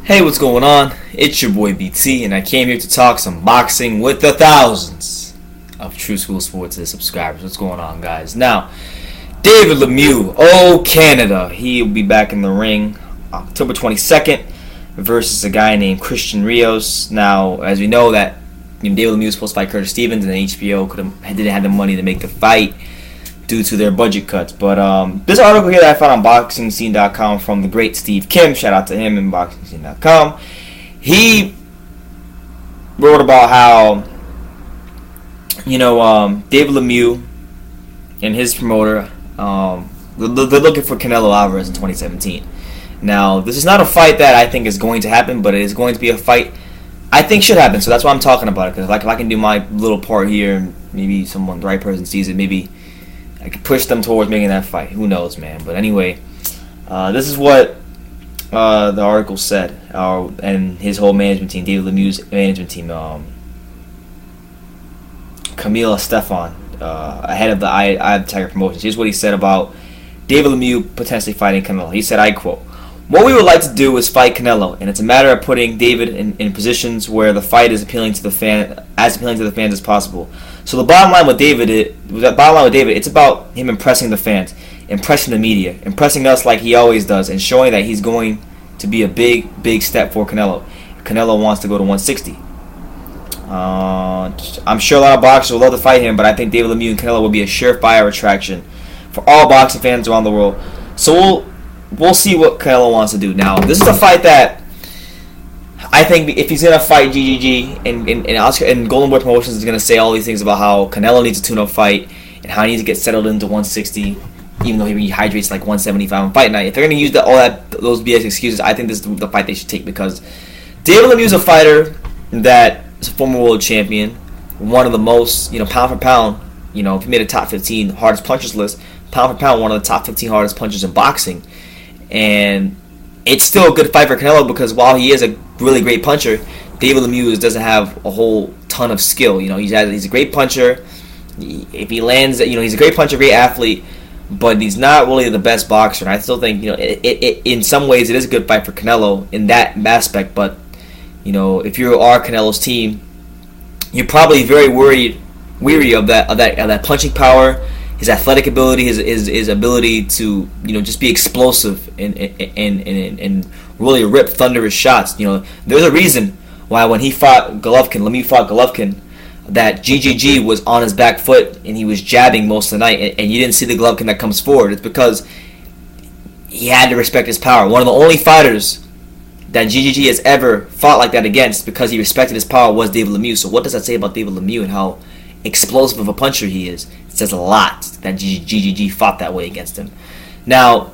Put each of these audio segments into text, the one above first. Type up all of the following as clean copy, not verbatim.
Hey, what's going on? It's your boy BT, and I came here to talk some boxing with the thousands of True School Sports subscribers. What's going on, guys? Now, David Lemieux, Canada. He'll be back in the ring October 22nd versus a guy named Christian Rios. Now, as we know, that David Lemieux was supposed to fight Curtis Stevens, and then HBO didn't have the money to make the fight due to their budget cuts. But this article here that I found on BoxingScene.com from the great Steve Kim, shout out to him in BoxingScene.com, he wrote about how David Lemieux and his promoter they're looking for Canelo Alvarez in 2017. Now, this is not a fight that I think is going to happen, but it is going to be a fight I think should happen. So that's why I'm talking about it, because if I can do my little part here, and maybe the right person sees it, maybe I could push them towards making that fight. Who knows, man? But anyway, this is what the article said, and his whole management team, David Lemieux's management team, Camille Stefan, ahead of the Eye of the Tiger Promotions. Here's what he said about David Lemieux potentially fighting Canelo. He said, I quote, "What we would like to do is fight Canelo, and it's a matter of putting David in positions where the fight is appealing to the fans as possible. So the bottom line with David, it's about him impressing the fans, impressing the media, impressing us like he always does, and showing that he's going to be a big step for Canelo. Canelo wants to go to 160. I'm sure a lot of boxers would love to fight him, but I think David Lemieux and Canelo will be a surefire attraction for all boxing fans around the world. So we'll see what Canelo wants to do. Now, this is a fight that I think if he's gonna fight GGG and Golden Boy Promotions is gonna say all these things about how Canelo needs a tune-up fight and how he needs to get settled into 160, even though he rehydrates like 175 on fight night. If they're gonna use those BS excuses, I think this is the fight they should take, because David Lemieux is a fighter that is a former world champion, one of the most, pound for pound, if he made a top 15 hardest punchers list, pound for pound, one of the top 15 hardest punchers in boxing. And it's still a good fight for Canelo, because while he is a really great puncher, David Lemieux doesn't have a whole ton of skill. He's a great puncher. If he lands, he's a great puncher, great athlete, but he's not really the best boxer. And I still think, in some ways, it is a good fight for Canelo in that aspect. But if you are Canelo's team, you're probably very weary of that punching power, his athletic ability, his ability to just be explosive and really rip thunderous shots. There's a reason why when Lemieux fought Golovkin, that GGG was on his back foot and he was jabbing most of the night, and you didn't see the Golovkin that comes forward. It's because he had to respect his power. One of the only fighters that GGG has ever fought like that against, because he respected his power, was David Lemieux. So what does that say about David Lemieux and how explosive of a puncher he is? It says a lot that GGG fought that way against him. Now,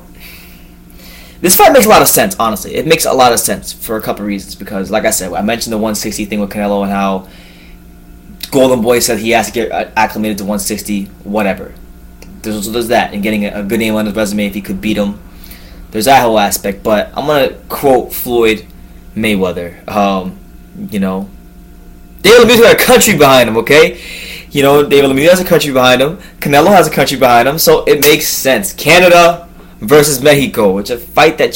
this fight makes a lot of sense, honestly. It makes a lot of sense for a couple of reasons, because, like I said, I mentioned the 160 thing with Canelo and how Golden Boy said he has to get acclimated to 160, whatever. There's that, and getting a good name on his resume if he could beat him. There's that whole aspect, but I'm going to quote Floyd Mayweather. David Lemieux's got a country behind him, okay? David Lemieux has a country behind him. Canelo has a country behind him, so it makes sense. Canada versus Mexico, which is a fight that,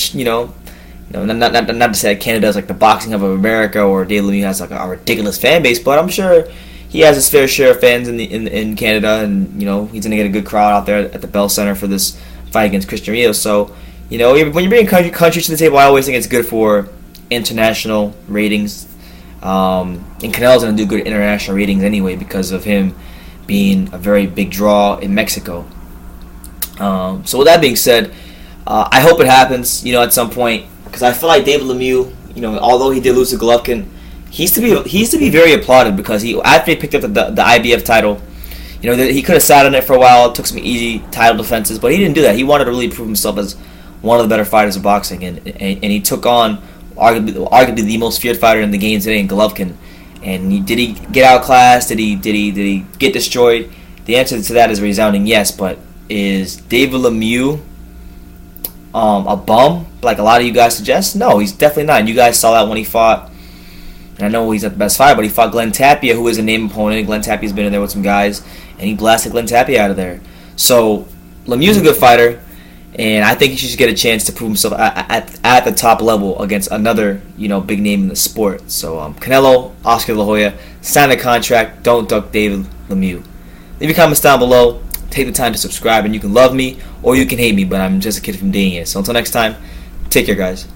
not to say that Canada is like the boxing hub of America, or David Lemieux has like a ridiculous fan base, but I'm sure he has his fair share of fans in Canada, and he's gonna get a good crowd out there at the Bell Center for this fight against Christian Rios. So when you're bringing countries to the table, I always think it's good for international ratings. And Canelo's going to do good international ratings anyway, because of him being a very big draw in Mexico. So with that being said, I hope it happens, at some point, because I feel like David Lemieux, although he did lose to Golovkin, he's to be very applauded, because after he picked up the IBF title, he could have sat on it for a while, took some easy title defenses, but he didn't do that. He wanted to really prove himself as one of the better fighters of boxing, and he took on arguably the most feared fighter in the game today in Golovkin. And did he get outclassed? Did he get destroyed? The answer to that is a resounding yes. But is David Lemieux a bum, like a lot of you guys suggest? No, he's definitely not. And you guys saw that when he fought, and I know he's not the best fighter, but he fought Glenn Tapia, who is a name opponent. Glenn Tapia's been in there with some guys, and he blasted Glenn Tapia out of there. So Lemieux's a good fighter, and I think he should get a chance to prove himself at the top level against another big name in the sport. So Canelo, Oscar De La Hoya, sign a contract. Don't duck David Lemieux. Leave your comments down below. Take the time to subscribe, and you can love me or you can hate me, but I'm just a kid from Dania. So until next time, take care, guys.